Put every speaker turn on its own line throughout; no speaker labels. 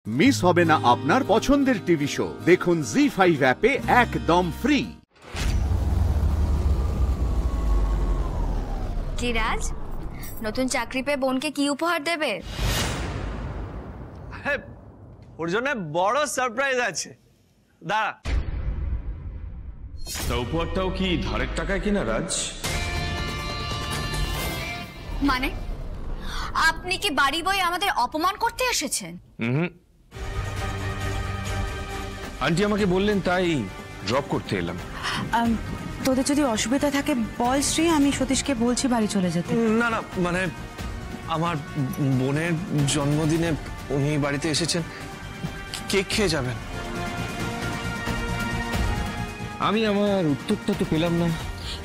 Miss হবে না আপনার পছন্দের টিভি শো। দেখুন জি5 অ্যাপে একদম ফ্রি।
কি রাজ, নতুন চাকরি পেয়ে বোনকে কি উপহার দেবে?
ওর জন্য বড় সারপ্রাইজ আছে, দাঁড়া।
তা উপহারটাও কি ধারের টাকায় কিনা রাজ?
মানে আপনি কি বাড়ি বই আমাদের অপমান করতে এসেছেন?
আন্টি আমাকে বললেন, তাই ড্রপ করতে এলাম।
তোদের যদি অসুবিধা থাকে বল শ্রী, আমি সতীশকে বলছি বাড়ি চলে যেতে।
না না, মানে আমার বোনের জন্মদিনে উনি বাড়িতে এসেছেন, কেক খেয়ে যাবেন।
আমি আমার উত্তরটা তো পেলাম না।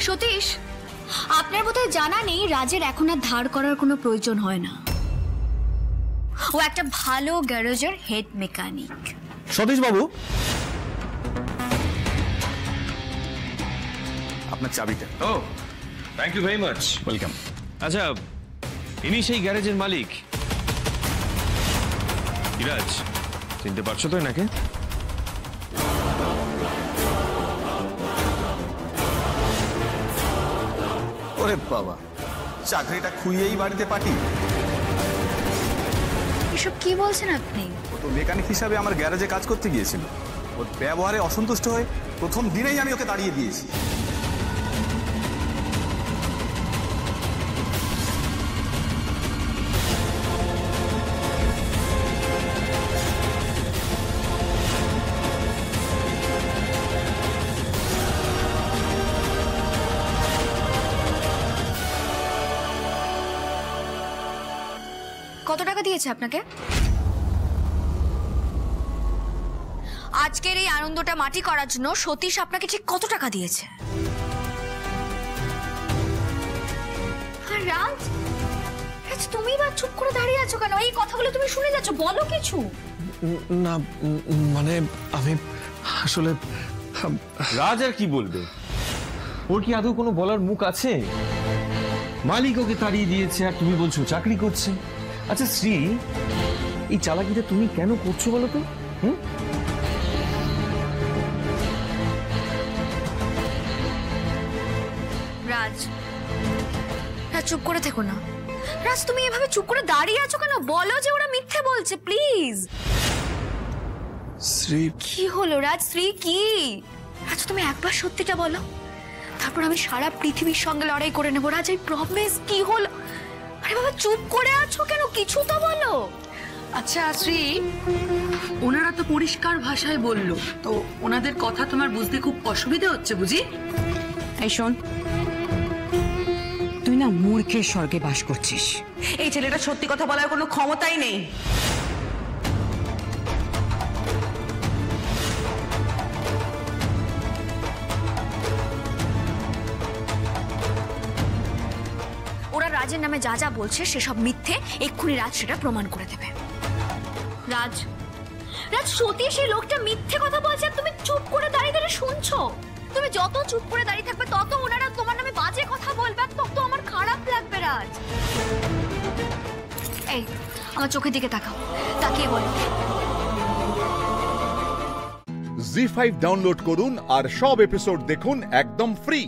সতীশ, আপনার বোধহয় জানা নেই রাজের এখন আর ধার করার কোনো প্রয়োজন হয় না। ও একটা ভালো গ্যারেজের হেড মেকানিক।
সতীশ বাবু,
আপনার চাবিটা।
ও, thank you very much. Welcome. আচ্ছা, ইনি সেই গ্যারেজের মালিক? ইরাজ, চিনতে পারছো তো এনাকে?
ওরে বাবা, চাকরিটা খুইয়েই বাড়িতে পাঠিয়ে।
এসব কি বলছেন আপনি?
ও তো মেকানিক হিসাবে আমার গ্যারেজে কাজ করতে গিয়েছিল। ওর ব্যবহারে অসন্তুষ্ট হয়ে প্রথম দিনেই আমি ওকে তাড়িয়ে দিয়েছি।
কত টাকা দিয়েছে আপনাকে? আজকের এই আনন্দটা মাটি করার জন্য সতীশ আপনাকে ঠিক কত টাকা দিয়েছে? আর রাজ, রাজ তুমি বা চুপ করে দাঁড়িয়ে আছো কেন? এই কথাগুলো তুমি শুনে যাচ্ছ, বলো কিছু।
না মানে আমি আসলে
রাজ আর কি বলবে? ওর কি আদৌ কোনো বলার মুখ আছে? মালিক ওকে তাড়িয়ে দিয়েছে আর তুমি বলছো চাকরি করছে। আচ্ছা শ্রী, এই চালাকিটা তুমি কেন করছো বলো তো?
রাজ, রাজ চুপ করে থেকো না। রাজ, তুমি এভাবে চুপ করে দাঁড়িয়ে আছো কেন? বলো যে ওরা মিথ্যে বলছে, প্লিজ।
শ্রী,
কি হলো রাজ? শ্রী কি? রাজ, তুমি একবার সত্যিটা বলো, তারপর আমি সারা পৃথিবীর সঙ্গে লড়াই করে নেবো। রাজ, এই প্রমিস। কি হলো? আরে বাবা, চুপ করে আছো কেন? কিছু তো বলো।
আচ্ছা শ্রী, ওনারা তো পরিষ্কার ভাষায় বলল, তো ওনাদের কথা তোমার বুঝতে খুব অসুবিধা হচ্ছে বুঝি? এই শোন, তুই না মূর্খের স্বর্গে বাস করছিস। এই ছেলেটা সত্যি কথা বলার কোনো ক্ষমতাই নেই।
ওরা রাজের নামে যা যা বলছে সেসব মিথ্যে। এক্ষুনি রাজ সেটা প্রমাণ করে দেবে। রাজ, রাজ, সতীশ এই লোকটা মিথ্যে কথা বলছে আর তুমি চুপ করে দাঁড়িয়ে দাঁড়িয়ে শুনছো। তুমি যত চুপ করে দাঁড়িয়ে থাকবে তত ওনারা তোমার নামে বাজে কথা বলবে আর তত আমার খারাপ লাগবে। রাজ, এই আমার চোখের দিকে তাকাও, তাকিয়ে বলো।
জি5 ডাউনলোড করুন আর সব এপিসোড দেখুন একদম ফ্রি।